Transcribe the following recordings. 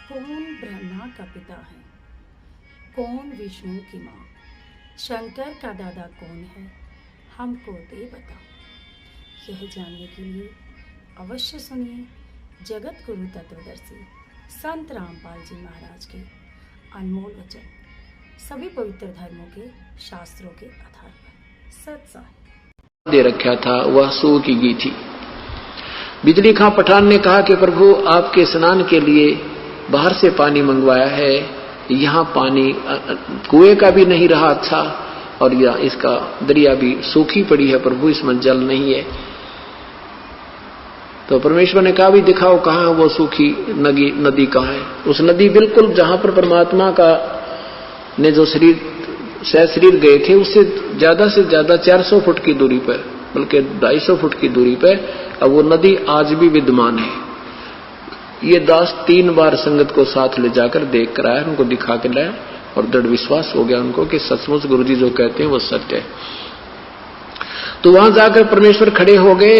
कौन ब्रह्मा का पिता है, कौन विष्णु की माँ, शंकर का दादा कौन है, हमको दे बता। यह जानने के लिए अवश्य सुनिए जगत गुरु तत्वदर्शी संत रामपाल जी महाराज के अनमोल वचन, सभी पवित्र धर्मों के शास्त्रों के आधार पर सत्साई दे रखा था, वह सू की गई थी। बिजली खां पठान ने कहा कि प्रभु आपके स्नान के लिए बाहर से पानी मंगवाया है, यहाँ पानी कुएं का भी नहीं रहा अच्छा, और यह इसका दरिया भी सूखी पड़ी है प्रभु, इसमें जल नहीं है। तो परमेश्वर ने कहा भी दिखाओ कहाँ वो सूखी नदी कहाँ है। उस नदी बिल्कुल जहां पर परमात्मा का ने जो शरीर गए थे उससे ज्यादा से ज्यादा 400 फुट की दूरी पर, बल्कि 250 फुट की दूरी पर अब वो नदी आज भी विद्यमान है। ये दास 3 बार संगत को साथ ले जाकर देख कर आया, उनको दिखा के लाया और दृढ़ विश्वास हो गया उनको कि सचमुच गुरुजी जो कहते हैं वो सत्य है। तो वहां जाकर परमेश्वर खड़े हो गए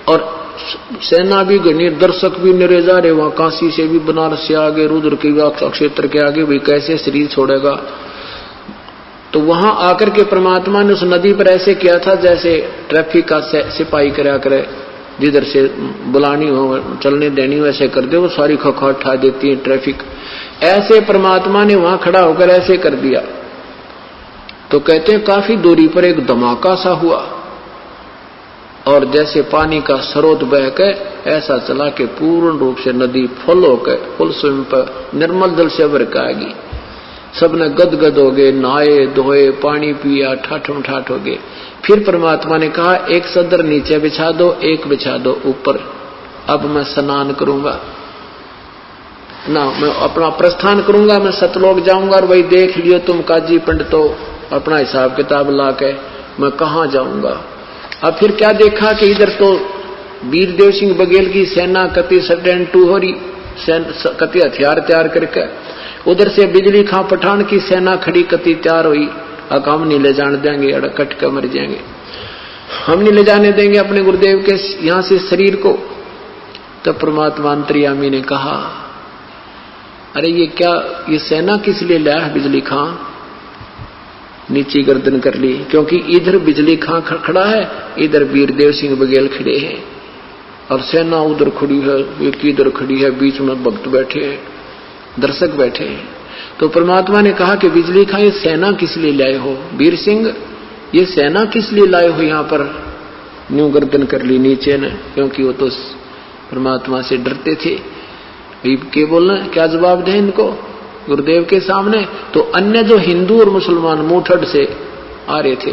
और सेना भी गणी, दर्शक भी निरे जा रहे, वहां काशी से भी, बनारस से आगे, रुद्र के क्षेत्र के आगे भी कैसे शरीर छोड़ेगा। तो वहां आकर के परमात्मा ने उस नदी पर ऐसे किया था जैसे ट्रैफिक का सिपाही करा करे, जिधर से बुलानी हो चलने देनी हो ऐसे कर दे, वो सारी खखा उठा देती है ट्रैफिक। ऐसे परमात्मा ने वहां खड़ा होकर ऐसे कर दिया। तो कहते हैं काफी दूरी पर एक धमाका सा हुआ और जैसे पानी का स्रोत बह के ऐसा चला के पूर्ण रूप से नदी फुल होकर फुल स्विम पर निर्मल जल से भर के आएगी। सबने गदगद हो गए, नहाए धोए, पानी पिया, ठाठम ठाठ हो गए। फिर परमात्मा ने कहा एक सदर नीचे बिछा दो, एक बिछा दो ऊपर, अब मैं स्नान करूंगा ना, मैं अपना प्रस्थान करूंगा, मैं सतलोक जाऊंगा और वही देख लियो तुम काजी पंडितो अपना हिसाब किताब ला के मैं कहां जाऊंगा। अब फिर क्या देखा कि इधर तो वीरदेव सिंह बघेल की सेना कति सडन टू हो रही, कति हथियार तैयार करके, उधर से बिजली खां पठान की सेना खड़ी कति तैयार हुई। अब हम नहीं ले जाने देंगे, कट कर मर जाएंगे, हम नहीं ले जाने देंगे अपने गुरुदेव के यहां से शरीर को। तब परमात्मा अंतर्यामी ने कहा अरे ये क्या, ये सेना किस लिए लाया है बिजली खां। नीची गर्दन कर ली, क्योंकि इधर बिजली खां खड़ा है, इधर वीरदेव सिंह बघेल खड़े हैं और सेना उधर खड़ी है, एक इधर खड़ी है, बीच में भक्त बैठे हैं, दर्शक बैठे हैं। तो परमात्मा ने कहा कि बिजली खां ये सेना किस लिए लाए हो, वीर सिंह ये सेना किस लिए लाए हो यहाँ पर। न्यू गर्दन कर ली नीचे ने, क्योंकि वो तो परमात्मा से डरते थे। क्या बोलना, क्या जवाब दें इनको गुरुदेव के सामने। तो अन्य जो हिंदू और मुसलमान मुठड़ से आ रहे थे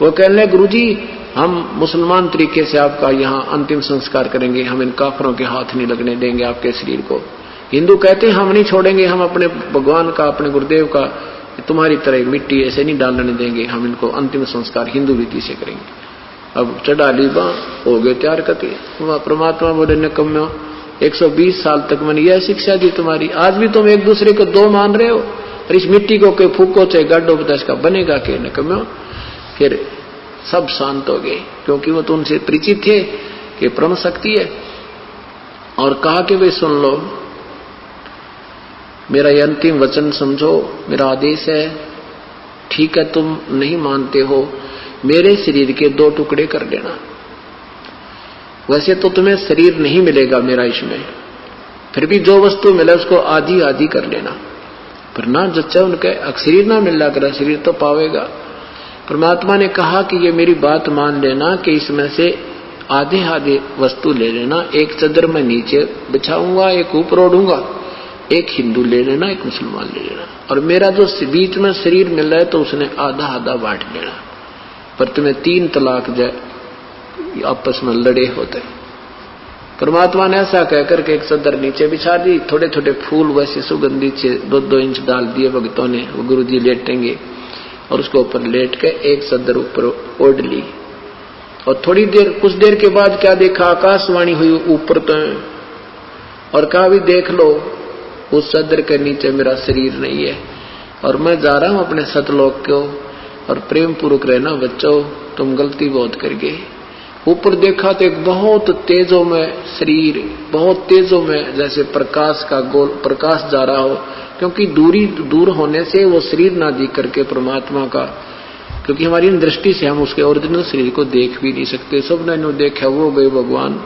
वो कहने लगे गुरुजी हम मुसलमान तरीके से आपका यहाँ अंतिम संस्कार करेंगे, हम इन काफरों के हाथ नहीं लगने देंगे आपके शरीर को। हिंदू कहते हैं हम नहीं छोड़ेंगे, हम अपने भगवान का, अपने गुरुदेव का तुम्हारी तरह मिट्टी ऐसे नहीं डालने देंगे, हम इनको अंतिम संस्कार हिंदू रीति से करेंगे। अब चढ़ा ली बां, हो गए तैयार करती। परमात्मा बोले निकम्मो 120 साल तक मैंने यह शिक्षा दी तुम्हारी, आज भी तुम एक दूसरे को दो मान रहे हो, और इस मिट्टी को के फूको चाहे गाडो बता का बनेगा के निकम्मो। फिर सब शांत हो गए, क्योंकि वो तो उनसे परिचित थे कि ब्रह्म शक्ति है। और कहा कि वे सुन लो मेरा ये अंतिम वचन समझो, मेरा आदेश है, ठीक है तुम नहीं मानते हो, मेरे शरीर के 2 टुकड़े कर देना। वैसे तो तुम्हें शरीर नहीं मिलेगा मेरा इसमें, फिर भी जो वस्तु मिले उसको आधी आधी कर लेना, पर ना जच्चा उनके शरीर ना मिल रहा, शरीर तो पावेगा। परमात्मा ने कहा कि ये मेरी बात मान लेना कि इसमें से आधे आधे वस्तु ले लेना, एक चदर में नीचे बिछाऊंगा, एक ऊपर ओढ़ूंगा, एक हिंदू ले लेना, एक मुसलमान ले लेना, और मेरा जो बीच में शरीर मिल रहा है तो उसने आधा आधा बांट लेना, पर तुम्हें 3 तलाक जाए आपस में लड़े होते। परमात्मा ने ऐसा कहकर के एक चदर नीचे बिछा दी, थोड़े थोड़े फूल वैसे सुगंधित से 2-2 इंच डाल दिए भक्तों ने, वो गुरुजी लेटेंगे और उसके ऊपर लेट के एक चदर ऊपर ओढ़ ली। और थोड़ी देर, कुछ देर के बाद क्या देखा, आकाशवाणी हुई ऊपर तो, और कहा भी देख लो उस चदर के नीचे मेरा शरीर नहीं है और मैं जा रहा हूं अपने सतलोक को, और प्रेम पूर्वक रहना बच्चों, तुम गलती बहुत कर गए। ऊपर देखा तो एक बहुत तेजों में शरीर, बहुत तेजों में जैसे प्रकाश का गोल प्रकाश जा रहा हो, क्योंकि दूर होने से वो शरीर ना दिख करके परमात्मा का, क्योंकि हमारी दृष्टि से हम उसके ओरिजिनल शरीर को देख भी नहीं सकते। सबने नो देखा वो गए भगवान।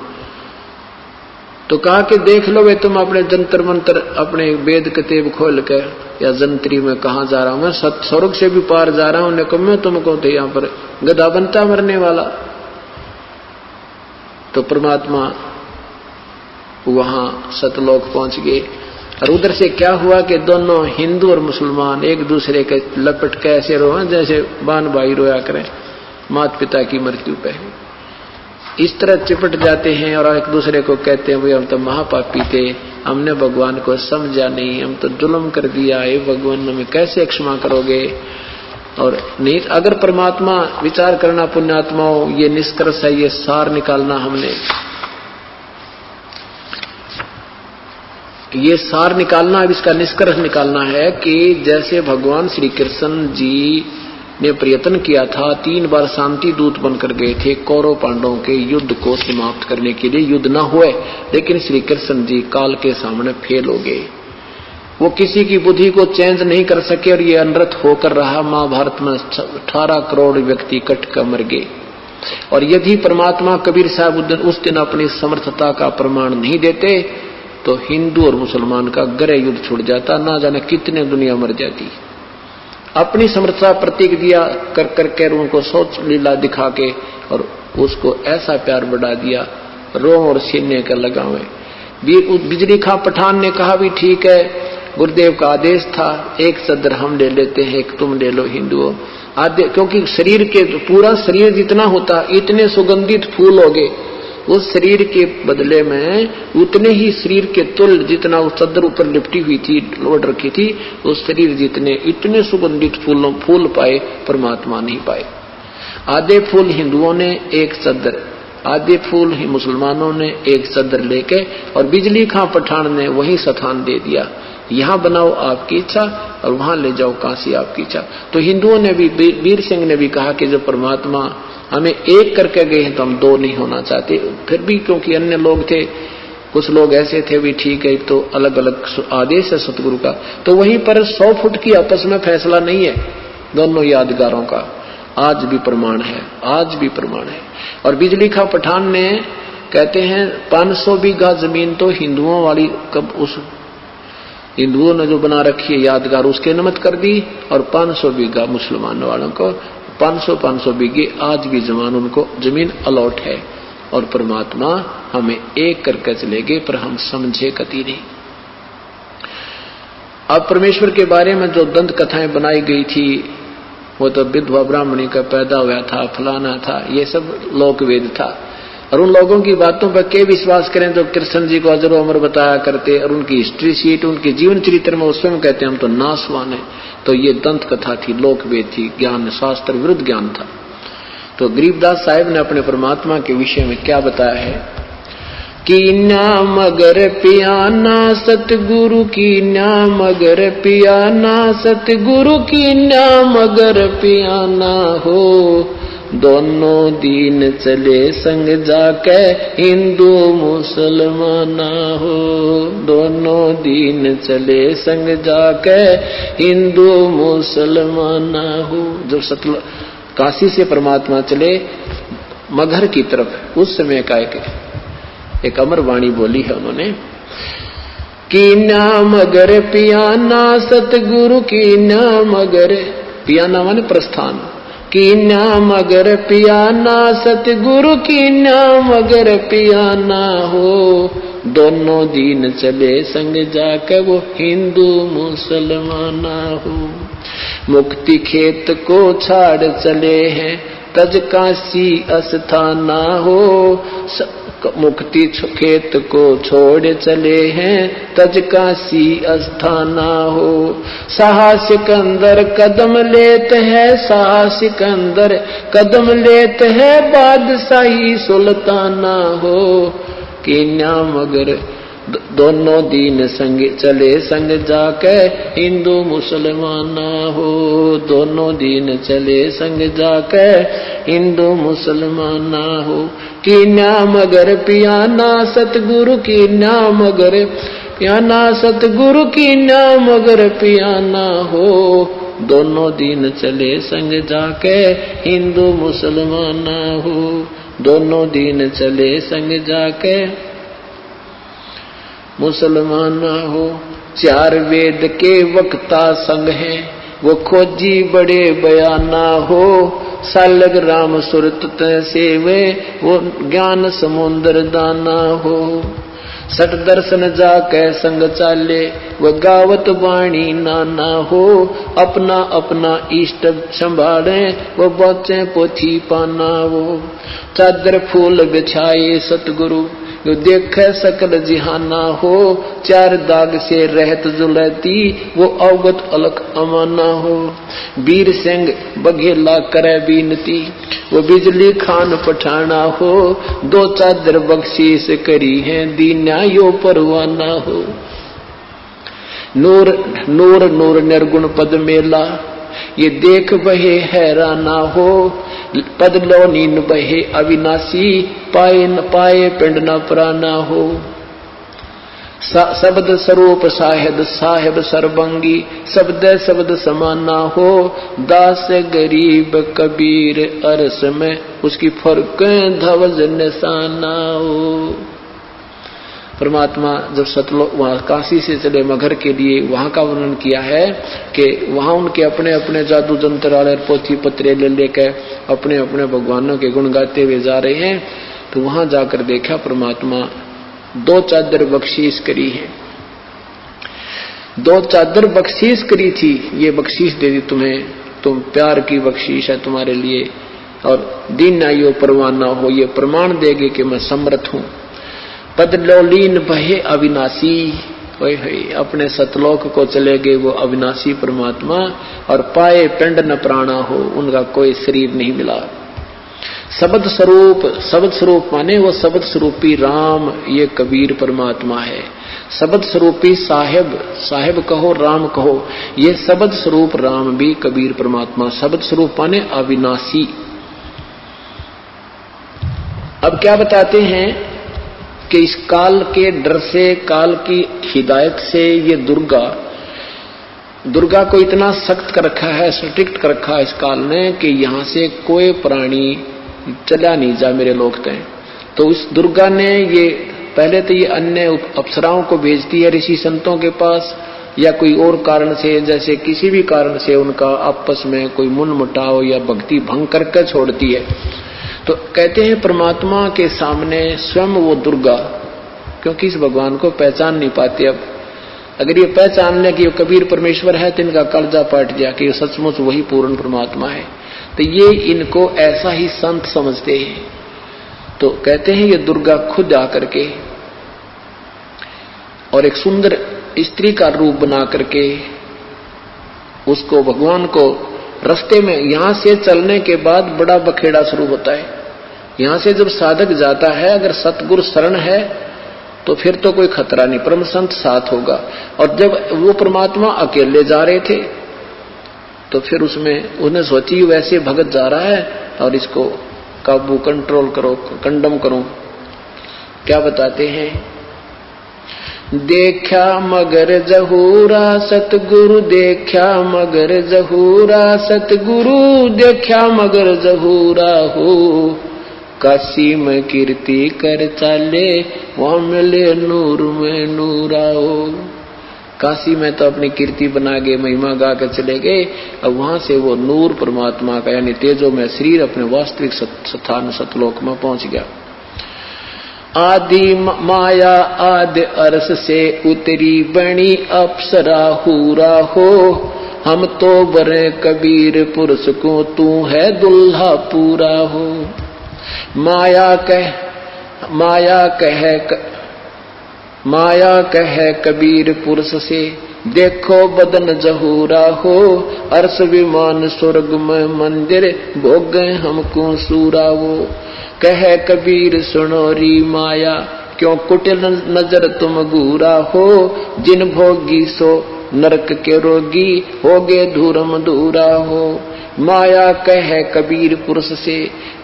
तो कहा कि देख लो वे तुम अपने जंतर मंत्र, अपने वेद कतेब खोल के, या जंत्री में कहा जा रहा हूं मैं, स्वर्ग से भी पार जा रहा हूं। उन्हें कहा मैं तुमको तो यहाँ पर गधा बनता मरने वाला। तो परमात्मा वहां सतलोक पहुंच गए। और उधर से क्या हुआ कि दोनों हिंदू और मुसलमान एक दूसरे के लपट के ऐसे रोए जैसे बान भाई रोया करें माता पिता की मृत्यु पे। इस तरह चिपट जाते हैं और एक दूसरे को कहते हैं भाई हम तो महापापी थे, हमने भगवान को समझा नहीं, हम तो जुल्म कर दिया है, भगवान हमें कैसे क्षमा करोगे। और नहीं, अगर परमात्मा विचार करना पुण्यात्माओं, ये निष्कर्ष है, ये सार निकालना, हमने ये सार निकालना, अब इसका निष्कर्ष निकालना है कि जैसे भगवान श्री कृष्ण जी ने प्रयत्न किया था, 3 बार शांति दूत बनकर गए थे कौरव पांडवों के युद्ध को समाप्त करने के लिए, युद्ध न हुए, लेकिन श्री कृष्ण जी काल के सामने फेल हो गए। वो किसी की बुद्धि को चेंज नहीं कर सके और ये अनर्थ होकर रहा। महाभारत में 18 करोड़ व्यक्ति कट कर मर गए। और यदि परमात्मा कबीर साहब उस दिन अपनी समर्थता का प्रमाण नहीं देते तो हिंदू और मुसलमान का गहरा युद्ध छूट जाता, ना जाने कितने दुनिया मर जाती। अपनी समर्थता प्रतीक दिया कर करके उनको सोच लीला दिखा के और उसको ऐसा प्यार बढ़ा दिया, रोम और सीने का लगावे। बिजली खां पठान ने कहा भी ठीक है, गुरुदेव का आदेश था, एक सदर हम ले लेते हैं, एक तुम ले लो हिंदुओं। क्योंकि शरीर के पूरा शरीर जितना होता, इतने सुगंधित फूल हो गए, उस शरीर के बदले में उतने ही शरीर के तुल जितना उस चद्दर ऊपर लिपटी हुई थी, लोड रखी थी, उस शरीर जितने इतने सुगंधित फूल पाए परमात्मा नहीं पाए। आधे फूल हिंदुओं ने एक चद्दर, आधे फूल ही मुसलमानों ने एक चद्दर लेके, और बिजली खां पठान ने वही स्थान दे दिया, यहाँ बनाओ आपकी इच्छा और वहां ले जाओ काशी आपकी इच्छा। तो हिंदुओं ने भी, वीर सिंह ने भी कहा कि जब परमात्मा हमें एक करके गए हैं तो हम 2 नहीं होना चाहते। फिर भी क्योंकि अन्य लोग थे, कुछ लोग ऐसे थे भी ठीक है, तो अलग अलग आदेश है सतगुरु का, तो वहीं पर 100 फुट की आपस में फैसला नहीं है दोनों यादगारों का। आज भी प्रमाण है, आज भी प्रमाण है। और बिजली खां पठान ने कहते हैं 500 बीघा जमीन तो हिंदुओं वाली, कब उस हिंदुओं ने जो बना रखी है यादगार, उसके नमत कर दी, और 500 बीघा मुसलमान वालों को, 500 बीघे आज भी जमान उनको जमीन अलॉट है। और परमात्मा हमें एक करके चलेगे, पर हम समझे कति नहीं। अब परमेश्वर के बारे में जो दंत कथाएं बनाई गई थी, वो तो विधवा ब्राह्मणी का पैदा हुआ था, फलाना था, ये सब लोक वेद था। और उन लोगों की बातों पर के विश्वास करें जो कृष्ण जी को अजर अमर बताया करते, और उनकी हिस्ट्री शीट, उनके जीवन चरित्र में वो स्वयं कहते हैं हम तो नासवान है। तो ये दंत कथा थी, लोक वेद थी, ज्ञान शास्त्र विरुद्ध ज्ञान था। तो गरीबदास साहिब ने अपने परमात्मा के विषय में क्या बताया है कि नाम अगर पियाना सतगुरु की, नाम अगर पियाना सतगुरु की, नाम अगर पियाना हो, दोनों दीन चले संग जाके हिंदू मुसलमाना हो, दोनों दीन चले संग जाके हिंदू मुसलमाना हो। जो काशी से परमात्मा चले मगहर की तरफ, उस समय का एक अमर वाणी बोली है उन्होंने कि नाम अगर पियाना सतगुरु की, नाम अगर पियाना माने प्रस्थान, की नाम अगर पियाना सतगुरु की, नाम अगर पियाना हो, दोनों दीन चले संग जाकर वो हिंदू मुसलमाना हो। मुक्ति खेत को छाड़ चले हैं तज काशी अस्थाना हो, मुक्ति खेत को छोड़ चले हैं तज काशी अस्थाना हो। साहसिक अंदर कदम लेते हैं, साहसिक अंदर कदम लेते हैं बादशाही सुल्ताना हो, कि नाम अगर दोनों दीन संग चले संग जाके हिंदू मुसलमान हो। दोनों दीन चले संग जाके हिंदू मुसलमान हो। कीन्या मगर पियाना सतगुरु कीन्या मगर पियाना सतगुरु कीन्या मगर पियाना हो। दोनों दीन चले संग जाके हिंदू मुसलमान हो। दोनों दीन चले संग जाके मुसलमान हो। चार वेद के वक्ता संग हैं वो खोजी बड़े बयाना हो। सालग राम सुरत सेवे वो ज्ञान समुद्र दाना हो। सट दर्शन जाके संग चाले वो गावत वाणी नाना हो। अपना अपना इष्ट संभाले वो बचे पोथी पाना हो। चादर फूल बिछाए सतगुरु जो देखे सकल जिहाना हो। चार दाग से रहत जुलती वो अवगत अलख अमाना हो। वीर सिंह बघेला करे बीनती वो बिजली खान पठाना हो। दो चादर बख्शीश करी है दीन्या यो परवाना हो। नूर नूर नूर निर्गुण पद मेला ये देख बहे हैराना हो। पद लो नीन बहे अविनाशी पाए न पाए पिंड न प्राना हो। शब्द स्वरूप साहेब साहेब सर्वंगी शब्द शब्द समाना हो। दास गरीब कबीर अरस में उसकी फर्क धवज निशाना हो। परमात्मा जब सतलोक वहां काशी से चले मगहर के लिए वहां का वर्णन किया है कि वहां उनके अपने अपने जादू जंत्र वाले पोथी पत्रे ले लेकर अपने अपने भगवानों के गुण गाते हुए जा रहे हैं। तो वहां जाकर देखा परमात्मा दो चादर बख्शीश करी है। दो चादर बख्शीश करी थी, ये बख्शीश दे दी तुम्हें, तुम प्यार की बख्शीश है तुम्हारे लिए। और दीन आयो परवाना हो, ये प्रमाण देगे कि मैं समर्थ हूं। पद लोलीन बहे अविनाशी अपने सतलोक को चले गए वो अविनाशी परमात्मा। और पाए पिंड न प्राणा हो, उनका कोई शरीर नहीं मिला। शब्द स्वरूप माने वो शब्द स्वरूपी राम, ये कबीर परमात्मा है। शब्द स्वरूपी साहेब कहो राम कहो, ये शब्द स्वरूप राम भी कबीर परमात्मा। शब्द स्वरूप माने अविनाशी। अब क्या बताते हैं कि इस काल के डर से, काल की हिदायत से ये दुर्गा को इतना सख्त कर रखा है, स्ट्रिक्ट कर रखा है इस काल ने कि यहां से कोई प्राणी चला नहीं जा मेरे लोग तय। तो इस दुर्गा ने ये पहले तो ये अन्य अप्सराओं को भेजती है ऋषि संतों के पास, या कोई और कारण से, जैसे किसी भी कारण से उनका आपस में कोई मनमुटाव या भक्ति भंग करके छोड़ती है। तो कहते हैं परमात्मा के सामने स्वयं वो दुर्गा, क्योंकि इस भगवान को पहचान नहीं पाते। अब अगर ये पहचान ले कि ये कबीर परमेश्वर है तो इनका कलजा पाट गया कि ये सचमुच वही पूर्ण परमात्मा है। तो ये इनको ऐसा ही संत समझते हैं। तो कहते हैं ये दुर्गा खुद आकर के और एक सुंदर स्त्री का रूप बना करके उसको भगवान को रास्ते में, यहां से चलने के बाद बड़ा बखेड़ा शुरू होता है। यहां से जब साधक जाता है, अगर सतगुरु शरण है तो फिर तो कोई खतरा नहीं, परम संत साथ होगा। और जब वो परमात्मा अकेले जा रहे थे तो फिर उसमें उन्हें सोची वैसे भगत जा रहा है और इसको काबू कंट्रोल करो, कंडम करो। क्या बताते हैं, देखा मगर जहूरा सतगुरु, देखा मगर जहूरा सतगुरु, देखा मगर जहूरा हो। काशी में कीर्ति कर चाले वहां मिले नूर में नूरा हो। काशी में तो अपनी कीर्ति बना के महिमा गा कर चले गए, अब वहां से वो नूर परमात्मा का यानी तेजो में शरीर अपने वास्तविक स्थान सतलोक में पहुंच गया। आदि माया आदि अर्श से उतरी बनी अप्सरा हूरा हो। हम तो बरे कबीर पुरुष को तू है दुल्हा पूरा हो। माया कहे कबीर पुरुष से देखो बदन जहूरा हो। अर्श विमान स्वर्ग में मंदिर भोग हमको सूरा वो। कहे कबीर सुनो री माया क्यों कुटिल नजर तुम घूरा हो, जिन भोगी सो नरक के रोगी, होगे धूरम दूरा हो। माया कहे कबीर पुरुष से,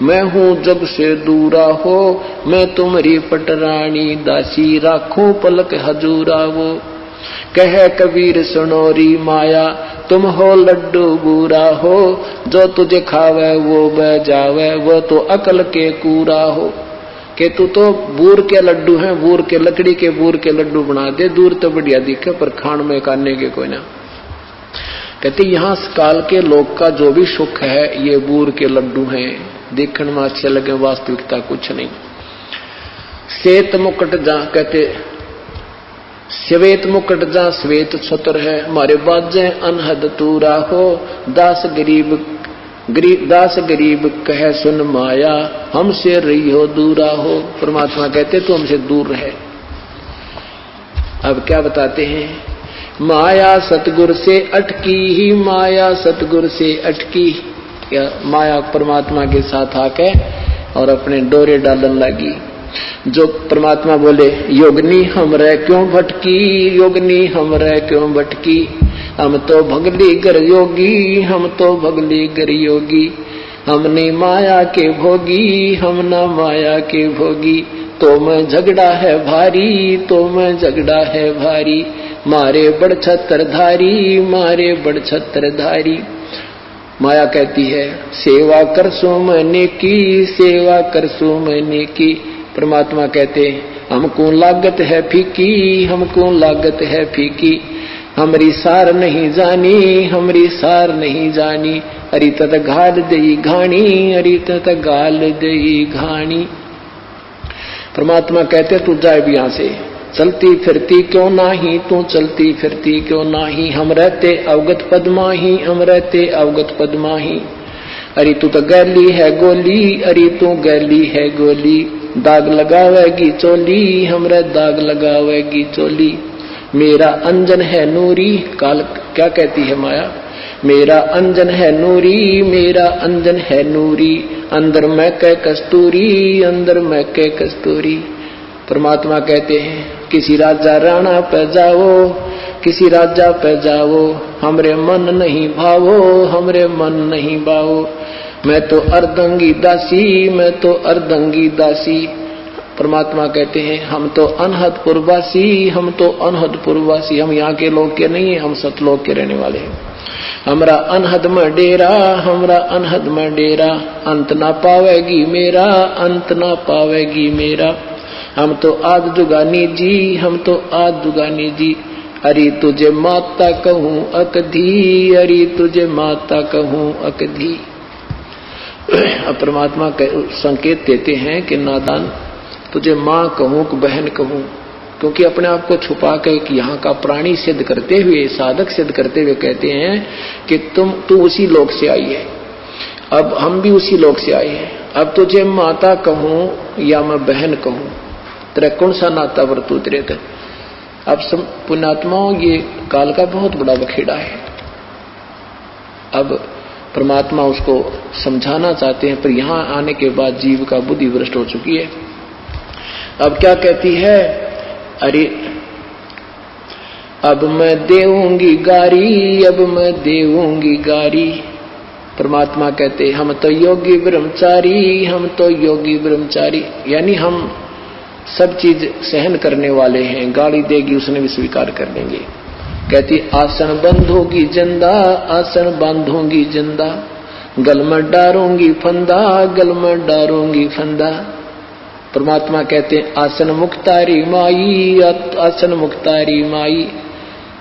मैं हूँ जग से दूरा हो, मैं तुम्हारी पटरानी दासी, राखूं पलक हजूरा वो। कहे कबीर सुनोरी माया, तुम हो लड्डू बूरा हो, जो तुझे खावे वो बह जावे, वो तो अकल के कूरा हो। कि तू तो बूर के लड्डू हैं, बूर के लकड़ी के बूर के लड्डू बना दे, दूर तो बढ़िया दिखे पर खान में काटने के कोई ना। कहते यहाँ काल के लोग का जो भी सुख है ये बूर के लड्डू हैं, देखने में अच्छे लगे, वास्तविकता कुछ नहीं। श्वेत मुकुट जा, कहते श्वेत मुकुट जा श्वेत छत्र है, हमारे बाजे अनहद तूरा हो, दास गरीब कहे सुन माया, हमसे रही हो दूरा हो। परमात्मा कहते तो हमसे दूर रहे। अब क्या बताते हैं, माया सतगुर से अटकी ही, माया सतगुर से अटकी। या माया परमात्मा के साथ आके और अपने डोरे डालन लगी। जो परमात्मा बोले योगनी हमरे क्यों भटकी, योगनी हमरे क्यों भटकी, हम तो भगली गर योगी, हम तो भगली गर योगी, हमने माया के भोगी, हम ना माया के भोगी, तो मैं झगड़ा है भारी, तो मैं झगड़ा है भारी, मारे बड़ छत्रधारी, मारे बड़ छत्रधारी। माया कहती है सेवा कर सो मैंने की, सेवा कर सो मैंने की। परमात्मा कहते हमको लागत है फीकी, हमको लागत है फीकी, हमरी सार नहीं जानी, हमरी सार नहीं जानी, अरी तत घाल दई घाणी, अरी तत गाल दई घाणी। परमात्मा कहते तू जाए भी यहां से, चलती फिरती क्यों नाही, तू चलती फिरती क्यों नाही, हम रहते अवगत पद्माही, हम रहते अवगत पद्माही। अरे तू तो गैली है गोली, अरे तू गैली है गोली, दाग लगावेगी चोली, हमरे दाग लगावेगी चोली। मेरा अंजन है नूरी, काल क्या कहती है माया, मेरा अंजन है नूरी, मेरा अंजन है नूरी, अंदर मैं कै कस्तूरी, अंदर मैं कै कस्तूरी। परमात्मा कहते हैं किसी राजा राणा पे जाओ, किसी राजा पे जाओ, हमरे मन नहीं भावो, हमरे मन नहीं भावो, मैं तो अर्धंगी दासी, मैं तो अर्धंगी दासी। परमात्मा कहते हैं हम तो अनहदपुरवासी, हम तो अनहदपुरवासी, हम यहाँ के लोग के नहीं है, हम सतलोक के रहने वाले हैं। हमरा अनहद में डेरा, हमरा अनहद में डेरा, अंत ना पावेगी मेरा, अंत ना पावेगी मेरा। हम तो आद दुगानी जी, हम तो आद दुगानी जी, अरे तुझे माता कहूँ अकधी, अरे तुझे माता कहूँ अकधी। अब परमात्मा संकेत देते हैं कि नादान तुझे माँ कहूँ कि बहन कहूँ, क्योंकि अपने आप को छुपा के यहाँ का प्राणी सिद्ध करते हुए, साधक सिद्ध करते हुए कहते हैं कि तू उसी लोक से आई है, अब हम भी उसी लोक से आए हैं। अब तुझे माता कहूँ या मैं बहन कहूँ, तेरा कौन सा नाता वर्तू तेरे तक। अब पुण्यात्माओं ये काल का बहुत बड़ा बखेड़ा है। अब परमात्मा उसको समझाना चाहते हैं, पर यहाँ आने के बाद जीव का बुद्धि भ्रष्ट हो चुकी है। अब क्या कहती है, अरे अब मैं देऊंगी गारी, अब मैं देऊंगी गारी। परमात्मा कहते हम तो योगी ब्रह्मचारी, हम तो योगी ब्रह्मचारी, यानी हम सब चीज सहन करने वाले हैं, गाली देगी उसने भी स्वीकार कर लेंगे। कहती आसन बंधोगी जिंदा, आसन बांधोगी जिंदा, गल में डारूंगी फंदा, गल में डारूंगी फंदा। परमात्मा कहते आसन मुक्तारी माई, आसन मुक्तारी माई,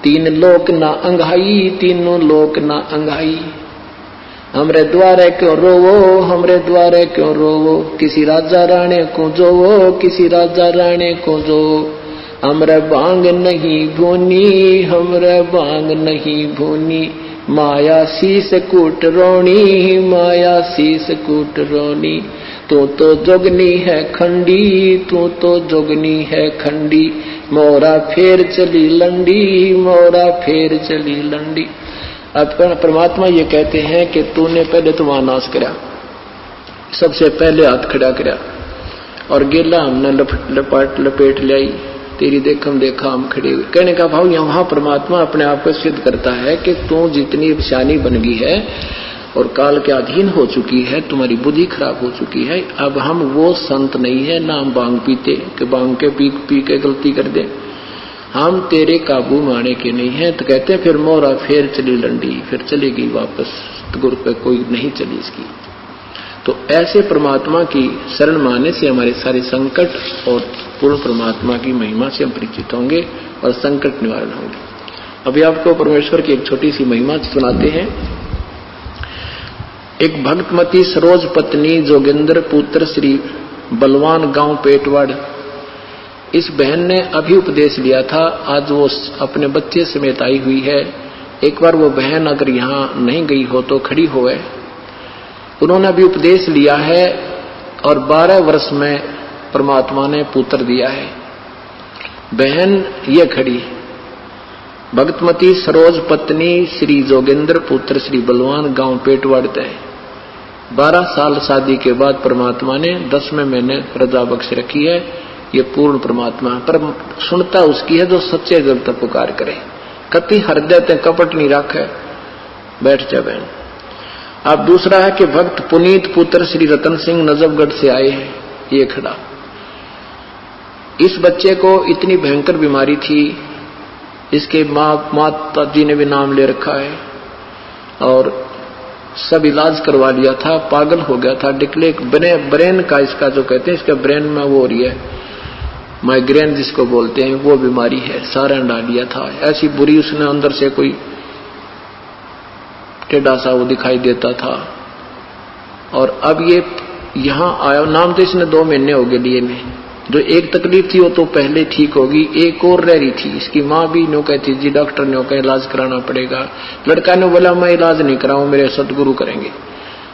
तीन लोक ना अंघाई, तीनों लोक ना अंघाई। हमरे द्वारे क्यों रोवो, हमरे द्वारे क्यों रोवो, किसी राजा राणे को जोवो, किसी राजा राणे को जोवो। हमरे बांग नहीं भूनी, हमरे बांग नहीं भूनी, माया शीस कूट रोणी, माया शीस कूट रोणी। तू तो जोगनी है खंडी, तू तो जोगनी है खंडी, मोरा फेर चली लंडी, मोरा फेर चली लंडी। अब परमात्मा ये कहते हैं कि तूने पहले तो वहां नाश करा, सबसे पहले हाथ खड़ा करा, और गेला हमने लपेट लाई, तेरी देखम देखा हम खड़े हुए। कहने का भाव यहाँ परमात्मा अपने आप को सिद्ध करता है कि तू जितनी शानी बन गई है और काल के अधीन हो चुकी है, तुम्हारी बुद्धि खराब हो चुकी है। अब हम वो संत नहीं है ना हम बांग पीते कि बांग के पी के गलती कर दे, हम तेरे काबू में आने के नहीं है। तो कहते हैं फिर मोरा फिर चली लंडी, फिर चलेगी वापस गुरु पे कोई नहीं चली इसकी। तो ऐसे परमात्मा की शरण माने से हमारे सारे संकट और पूर्ण परमात्मा की महिमा से हम परिचित होंगे और संकट निवारण होंगे। अभी आपको परमेश्वर की एक छोटी सी महिमा सुनाते हैं। एक भक्तमती सरोज पत्नी जोगिंदर पुत्र श्री बलवान गांव पेटवाड़, इस बहन ने अभी उपदेश लिया था, आज वो अपने बच्चे समेत आई हुई है। एक बार वो बहन अगर यहाँ नहीं गई हो तो खड़ी होए। उन्होंने अभी उपदेश लिया है और 12 वर्ष में परमात्मा ने पुत्र दिया है। बहन ये खड़ी, भक्तमती सरोज पत्नी श्री जोगिंदर पुत्र श्री बलवान गांव पेटवाड़ है। 12 साल शादी के बाद परमात्मा ने 10वें महीने रजा बख्श रखी है। ये पूर्ण परमात्मा पर सुनता उसकी है जो सच्चे दिल तक पुकार करे, कति हृदय ते कपट नहीं रखे। बैठ जा बहन। अब दूसरा है कि भक्त पुनीत पुत्र श्री रतन सिंह नजफगढ़ से आए हैं, ये खड़ा। इस बच्चे को इतनी भयंकर बीमारी थी, इसके माता जी ने भी नाम ले रखा है और सब इलाज करवा लिया था, पागल हो गया था। डिक्लेक ब्रेन का इसका जो कहते हैं, इसका ब्रेन में वो हो रही है माइग्रेन जिसको बोलते हैं, वो बीमारी है, सारा डाल लिया था। ऐसी बुरी उसने अंदर से कोई टेढ़ा सा वो दिखाई देता था। और अब ये यहाँ आया, नाम तो इसने 2 महीने हो गए लिए में। जो एक तकलीफ थी वो तो पहले ठीक होगी, एक और रह रही थी। इसकी माँ भी नो कहती जी डॉक्टर ने कहा इलाज कराना पड़ेगा। लड़का ने बोला मैं इलाज नहीं कराऊं, मेरे सदगुरु करेंगे।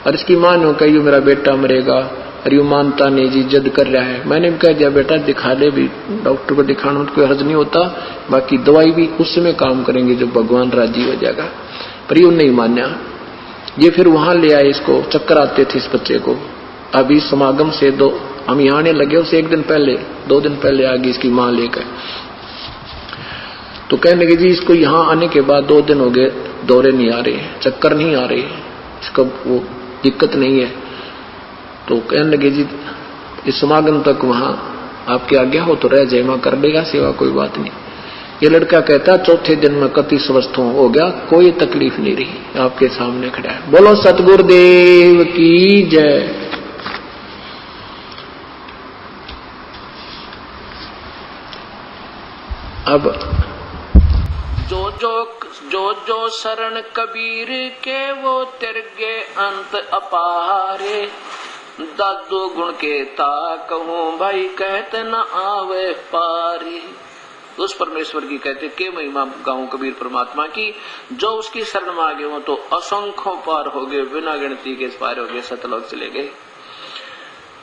और इसकी माँ ने कही मेरा बेटा मरेगा, और यू मानता नहीं जी, जिद कर रहा है। मैंने भी कह दिया बेटा दिखा ले, भी डॉक्टर को दिखाना कोई हर्ज नहीं होता, बाकी दवाई भी उस समय काम करेंगे जब भगवान राजी हो जाएगा। पर यू नहीं माना। ये फिर वहां ले आए, इसको चक्कर आते थे इस बच्चे को। अभी समागम से हम यहाँ आने लगे, उसे 1 दिन पहले 2 दिन पहले आ गई इसकी माँ लेकर। तो कहने लगे जी इसको यहाँ आने के बाद 2 दिन हो गए, दौरे नहीं आ रहे, चक्कर नहीं आ रहे, इसका वो दिक्कत नहीं है। तो कहने लगे जी इस समागम तक वहां आपकी आज्ञा हो तो रह जाए, वहां कर देगा सेवा, कोई बात नहीं। ये लड़का कहता 4थे दिन में कति स्वस्थ हो गया, कोई तकलीफ नहीं रही, आपके सामने खड़ा है। बोलो सतगुरुदेव की जय। अब जो शरण कबीर के वो तिरगे अंत अपारे, दादू गुण के ता कहूं भाई कहते न आवे पारी। उस परमेश्वर की कहते के महिमा गाऊं कबीर परमात्मा की, जो उसकी शरण में आ गए वो तो असंख्यों पार हो गए, बिना गिनती के पार हो गए, सतलोक चले गए।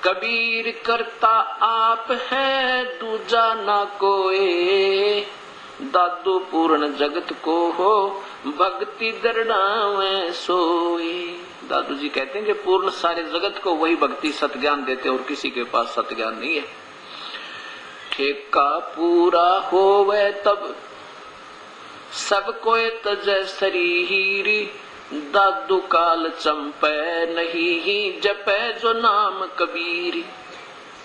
कबीर करता आप है दूजा ना कोई, दादू पूर्ण जगत को हो भक्ति दरड़ावे सोई। दादू जी कहते हैं कि पूर्ण सारे जगत को वही भक्ति सत ज्ञान देते और किसी के पास सत ज्ञान नहीं है। ठेका पूरा होवे तब सब कोई तजय शरीरी, दादू काल चंपे नहीं जपे जो नाम कबीरी।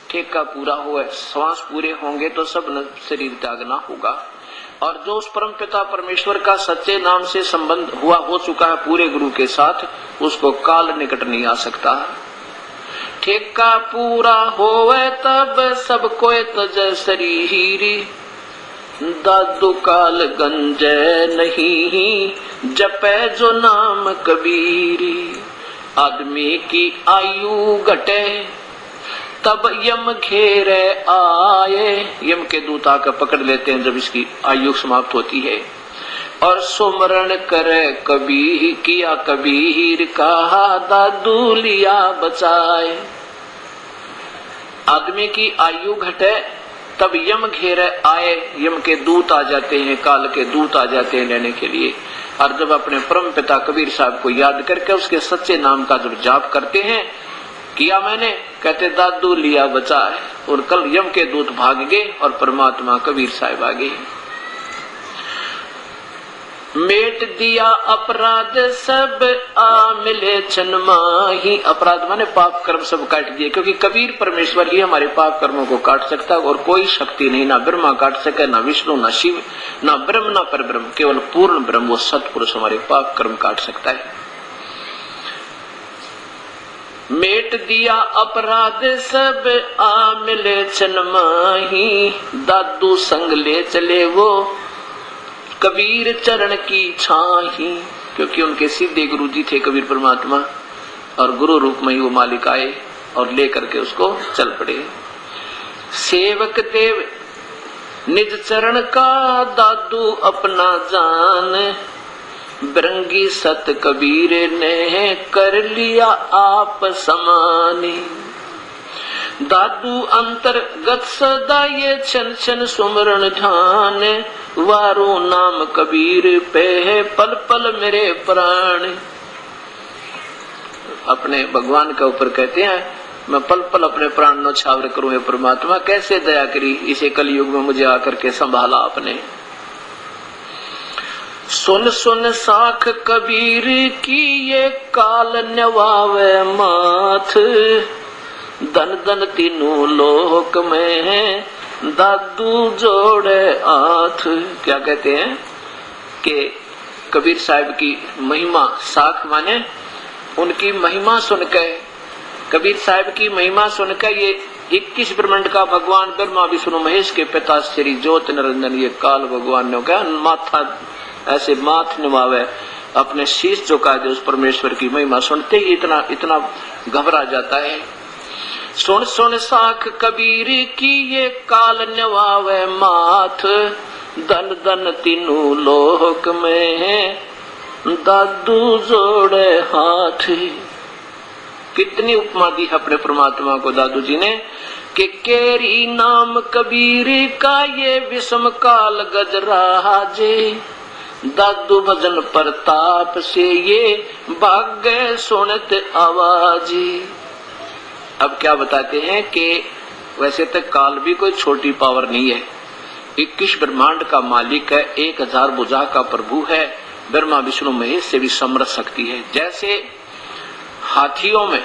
ठेका पूरा हुआ, श्वास पूरे होंगे तो सब शरीर त्यागना होगा। और जो उस परम पिता परमेश्वर का सच्चे नाम से संबंध हुआ हो चुका है पूरे गुरु के साथ, उसको काल निकट नहीं आ सकता। ठेका पूरा होवे तब सब कोई तजय शरीरी, दादू काल गंजय नहीं जपे जो नाम कबीरी। आदमी की आयु घटे तब यम घेरे आए, यम के दूत आकर पकड़ लेते हैं जब इसकी आयु समाप्त होती है। और सुमरण करे कबीर किया कबीर कहा दादू लिया बचाए। आदमी की आयु घटे तब यम घेरे आए, यम के दूत आ जाते हैं, काल के दूत आ जाते हैं लेने के लिए। और जब अपने परम पिता कबीर साहब को याद करके उसके सच्चे नाम का जब जाप करते हैं, किया मैंने कहते दादू लिया बचा है, और कल यम के दूत भाग गए और परमात्मा कबीर साहिब आ गए। मेट दिया अपराध सब आ मिले छनमाही। अपराध माने पाप कर्म सब काट दिए, क्योंकि कबीर परमेश्वर ही हमारे पाप कर्मों को काट सकता है, और कोई शक्ति नहीं, ना ब्रह्मा काट सके, ना विष्णु, ना शिव, ना ब्रह्म, ना परब्रह्म, केवल पूर्ण ब्रह्म वो सतपुरुष हमारे पाप कर्म काट सकता है। मेट दिया अपराध सब आ मिले छनमाही, दादू संग ले चले वो कबीर चरण की छाही। क्योंकि उनके सीधे गुरु जी थे कबीर परमात्मा, और गुरु रूप में ही वो मालिक आए और लेकर के उसको चल पड़े। सेवक देव निज चरण का दादू अपना जान, बिरंगी सत कबीर ने कर लिया आप समानी। दादू अंतर्गत सदा ये छन छन सुमरण ध्यान, वारो नाम कबीर पे है पल पल मेरे प्राण। अपने भगवान के ऊपर कहते हैं, मैं पल पल अपने प्राण न्यौछावर करूं हे परमात्मा, कैसे दया करी इसे कलयुग में मुझे आकर के संभाला आपने। सुन सुन साख कबीर की ये काल न्यवावे माथ, दन दन तीनों लोक में है दादू जोड़े हाथ। क्या कहते हैं कि कबीर साहिब की महिमा, साख माने उनकी महिमा सुनकर, कबीर साहिब की महिमा सुनकर ये 21 ब्रह्मांड का भगवान ब्रह्मा विष्णु महेश के पिता श्री ज्योत निरंजन ये काल भगवान ने क्या माथा ऐसे माथ निभावे, अपने शीश झुका दे उस परमेश्वर की महिमा सुनते ही इतना इतना घबरा जाता है। सुन सुन साख कबीर की ये काल निभावे माथ, दन दन तीनों लोक में है दादू जोड़े हाथ। कितनी उपमा दी अपने परमात्मा को दादू जी ने कि केरी नाम कबीर का ये विषम काल गजरा जे, दादू भजन प्रताप से ये भाग्य सुनत आवाजी। अब क्या बताते हैं कि वैसे तो काल भी कोई छोटी पावर नहीं है, 21 ब्रह्मांड का मालिक है, 1000 भुजा का प्रभु है, ब्रह्मा विष्णु महेश से भी समर्थ शक्ति है। जैसे हाथियों में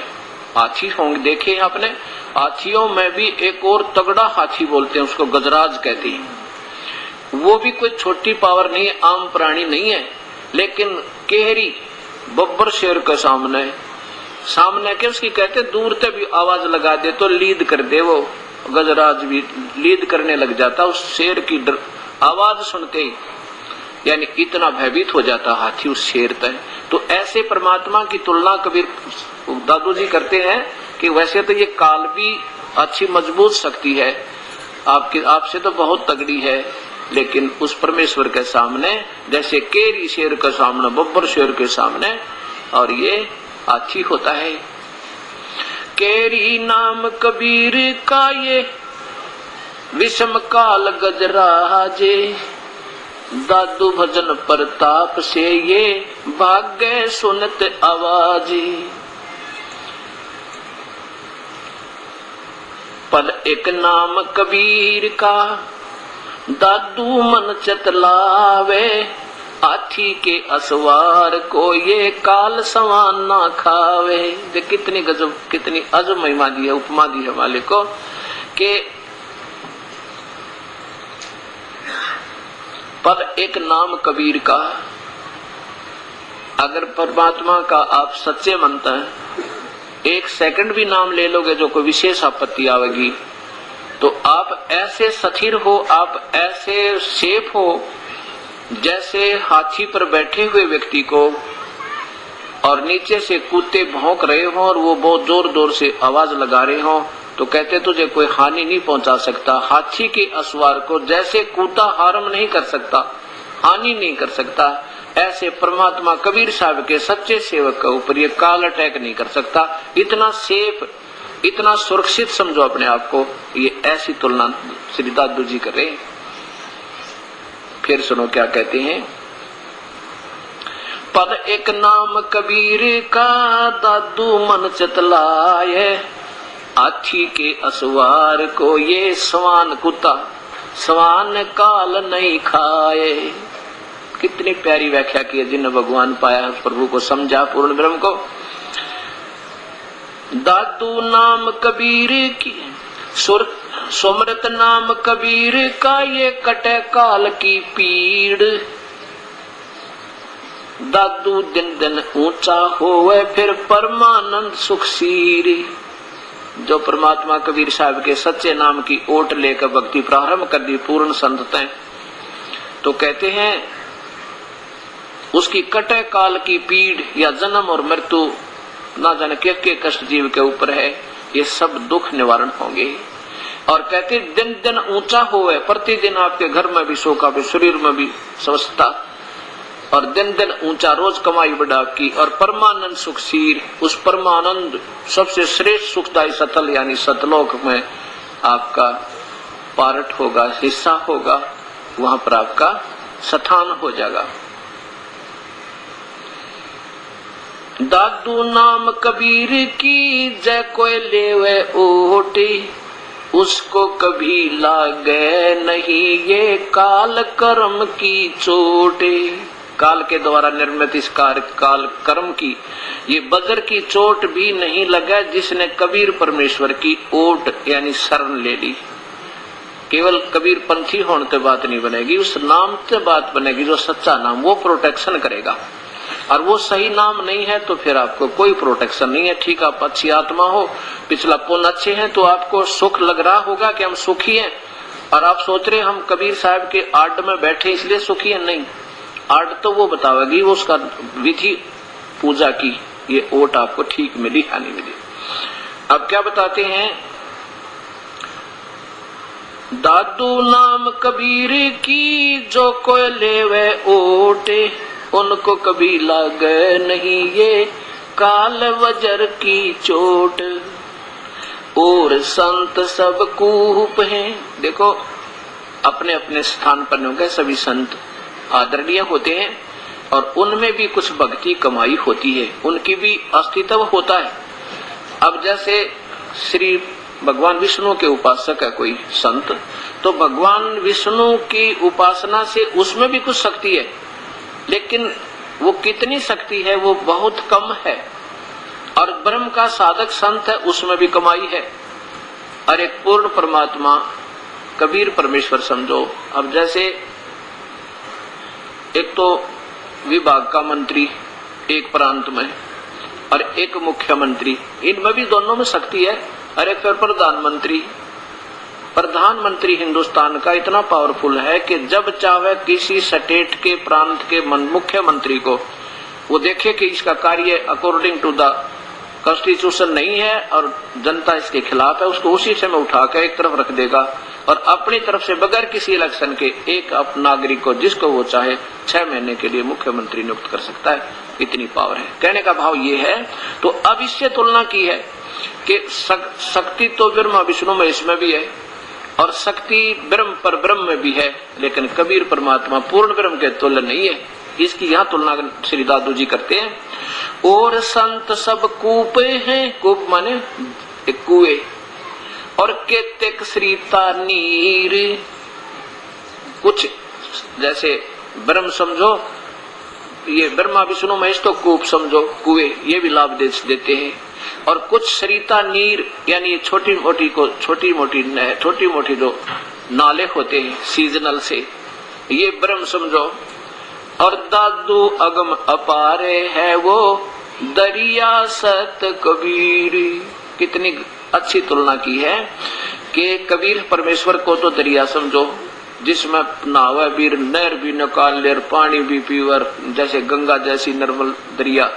हाथी होंगे देखे आपने, हाथियों में भी एक और तगड़ा हाथी बोलते हैं, उसको गजराज कहते हैं। वो भी कोई छोटी पावर नहीं है, आम प्राणी नहीं है, लेकिन केहरी बब्बर शेर के सामने के उसकी कहते दूर से भी आवाज लगा दे तो लीद कर दे, वो गजराज भी लीद करने लग जाता उस शेर की आवाज सुनते ही, यानी इतना भयभीत हो जाता हाथी उस शेर तक। तो ऐसे परमात्मा की तुलना कबीर दादू जी करते हैं कि वैसे तो ये काल भी अच्छी मजबूत शक्ति है, आपसे तो बहुत तगड़ी है, लेकिन उस परमेश्वर के सामने जैसे केरी शेर के सामने, बब्बर शेर के सामने, और ये हाथी होता है। केरी नाम कबीर का ये विषम काल गजराजे, दादू भजन प्रताप से ये भाग्य सुनत आवाजी। पल एक नाम कबीर का दादू मन चतलावे, हाथी के असवार को ये काल सवान ना खावे। कितनी गजब, कितनी अजब महिमा दी है, उपमा दी है मालिक को कि पर एक नाम कबीर का, अगर परमात्मा का आप सच्चे मनते हैं, एक सेकंड भी नाम ले लोगे जो कोई विशेष आपत्ति आवेगी, तो आप ऐसे स्थिर हो, आप ऐसे सेफ हो जैसे हाथी पर बैठे हुए व्यक्ति को और नीचे से कुत्ते भौंक रहे हो और वो बहुत जोर जोर से आवाज लगा रहे हो, तो कहते तुझे कोई हानि नहीं पहुंचा सकता। हाथी के असवार को जैसे कुत्ता हार्म नहीं कर सकता, हानि नहीं कर सकता, ऐसे परमात्मा कबीर साहब के सच्चे सेवक के ऊपर ये काल अटैक नहीं कर सकता। इतना सेफ, इतना सुरक्षित समझो अपने आप को। ये ऐसी तुलना श्री दादू जी कर रहे हैं। फिर सुनो क्या कहते हैं। पद एक नाम कबीर का दादू मन चतलाए, हाथी के असवार को ये स्वान कुत्ता स्वान काल नहीं खाए। कितनी प्यारी व्याख्या की है जिन्हें भगवान पाया, उस प्रभु को समझा, पूर्ण ब्रह्म को। दादू नाम कबीर की सुमरत नाम कबीर का ये कटे काल की पीड़। दादू दिन दिन ऊंचा होवे फिर परमानंद सुख सीरी। जो परमात्मा कबीर साहब के सच्चे नाम की ओट लेकर भक्ति प्रारंभ कर दी पूर्ण संत हैं, तो कहते हैं उसकी कटे काल की पीड़ या जन्म और मृत्यु ना जाने के कष्ट जीव के ऊपर है, ये सब दुख निवारण होंगे। और कहते दिन दिन ऊंचा होवे, प्रतिदिन आपके घर में भी सुख, आपके शरीर में भी स्वस्थता, और दिन दिन ऊंचा रोज कमाई बढ़ा आपकी, और परमानंद सुख सीर, उस परमानंद सबसे श्रेष्ठ सुखदायी सतल यानी सतलोक में आपका पार्ट होगा, हिस्सा होगा, वहां पर आपका स्थान हो जाएगा। दादू नाम कबीर की जय कोई लेवे ओटे, उसको कभी लागे नहीं ये काल कर्म की चोटे। काल के द्वारा निर्मित इस काल कर्म की ये बजर की चोट भी नहीं लगा जिसने कबीर परमेश्वर की ओट यानी शरण ले ली। केवल कबीर पंथी होने से बात नहीं बनेगी, उस नाम से बात बनेगी जो सच्चा नाम, वो प्रोटेक्शन करेगा। और वो सही नाम नहीं है तो फिर आपको कोई प्रोटेक्शन नहीं है। ठीक, आप अच्छी आत्मा हो, पिछला पुण्य अच्छे हैं, तो आपको सुख लग रहा होगा कि हम सुखी हैं, और आप सोच रहे हम कबीर साहब के आड़ में बैठे इसलिए सुखी है। नहीं, आड़ तो वो बतावेगी, वो उसका विधि पूजा की ये ओट आपको ठीक मिली या नहीं मिली। अब क्या बताते हैं, दादू नाम कबीर की जो कोई लेवे ओटे, उनको कभी लागे नहीं ये काल वजर की चोट। और संत सब कूप हैं। देखो अपने अपने स्थान पर होंगे, सभी संत आदरणीय होते हैं और उनमें भी कुछ भक्ति कमाई होती है, उनकी भी अस्तित्व होता है। अब जैसे श्री भगवान विष्णु के उपासक है कोई संत, तो भगवान विष्णु की उपासना से उसमें भी कुछ शक्ति है, लेकिन वो कितनी शक्ति है वो बहुत कम है। और ब्रह्म का साधक संत है, उसमें भी कमाई है। और एक पूर्ण परमात्मा कबीर परमेश्वर समझो। अब जैसे एक तो विभाग का मंत्री एक प्रांत में और एक मुख्यमंत्री, इनमें भी दोनों में शक्ति है। और एक प्रधानमंत्री हिंदुस्तान का इतना पावरफुल है कि जब चाहे किसी स्टेट के प्रांत के मुख्यमंत्री को वो देखे कि इसका कार्य अकॉर्डिंग टू द कॉन्स्टिट्यूशन नहीं है और जनता इसके खिलाफ है, उसको उसी समय उठाकर एक तरफ रख देगा और अपनी तरफ से बगैर किसी इलेक्शन के एक नागरिक को जिसको वो चाहे 6 महीने के लिए मुख्यमंत्री नियुक्त कर सकता है। इतनी पावर है। कहने का भाव ये है। तो अब इससे तुलना की है कि शक्ति तो ब्रह्मा विष्णु में इसमें भी है और शक्ति ब्रह्म पर ब्रह्म में भी है, लेकिन कबीर परमात्मा पूर्ण ब्रह्म के तुल्य नहीं है। इसकी यहाँ तुलना श्री दादू जी करते हैं। और संत सब कूपे हैं, कूप माने एक कुएं, और केतेक श्रीता नीर। कुछ जैसे ब्रह्म समझो, ये ब्रह्मा विष्णु महेश तो कूप समझो, कुएं, ये भी लाभ देते हैं। और कुछ सरिता नीर यानी छोटी मोटी जो नाले होते हैं सीजनल से, ये ब्रह्म समझो। और दादू अगम अपारे है वो दरिया सत कबीर। कितनी अच्छी तुलना की है कि कबीर परमेश्वर को तो दरिया समझो जिसमें नहावे भी, नहर भी निकाल ले, पानी भी पीवर, जैसे गंगा जैसी निर्मल दरिया।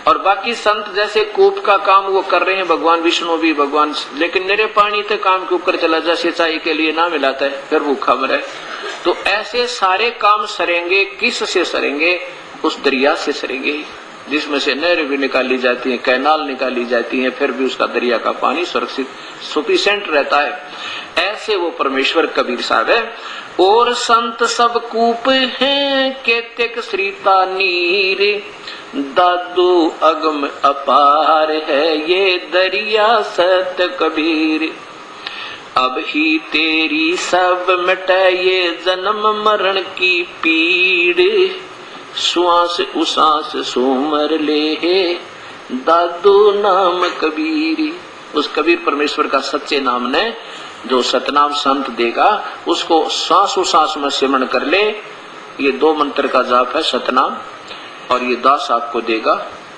और बाकी संत जैसे कूप का काम वो कर रहे हैं, भगवान विष्णु भी भगवान, लेकिन मेरे पानी तो काम के ऊपर चला जा, सिंचाई के लिए ना मिलाता है, फिर भूखा मरे। तो ऐसे सारे काम सरेंगे, किस से सरेंगे? उस दरिया से सरेंगे जिसमें से नहर भी निकाली जाती है, कैनाल निकाली जाती है, फिर भी उसका दरिया का पानी सुरक्षित सफिशिएंट रहता है। ऐसे वो परमेश्वर कबीर साहब है। और संत सब कूप हैं केतेक श्रीता नीर, दादू अगम अपार है ये दरिया सत कबीर। अब ही तेरी सब मिटे ये जन्म मरण की पीड़, श्वास उसास सुमर ले दादू नाम कबीर। उस कबीर परमेश्वर का सच्चे नाम ने जो सतनाम संत देगा उसको सांस उसास में सिमरण कर ले। ये 2 मंत्र का जाप है सतनाम, और ये दास आपको देगा।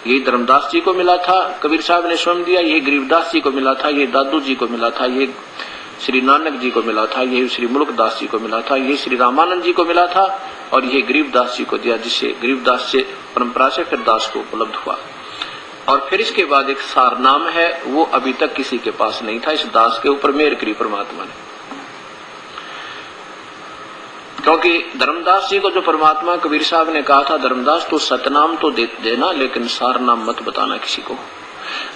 ये धर्मदास जी को मिला था, कबीर साहब ने स्वयं दिया। ये गरीबदास जी को मिला था, ये दादू जी को मिला था, ये श्री नानक जी को मिला था, ये श्री मुल्कदास जी को मिला था, ये श्री रामानंद जी को मिला था, और ये गरीबदास जी को दिया, जिससे गरीबदास से परंपरा से फिर दास को उपलब्ध हुआ। और फिर इसके बाद एक सार नाम है, वो अभी तक किसी के पास नहीं था। इस दास के ऊपर मेहर करी परमात्मा ने, क्योंकि धर्मदास जी को जो परमात्मा कबीर साहब ने कहा था, धर्मदास तो सतनाम तो दे देना लेकिन सार नाम मत बताना किसी को।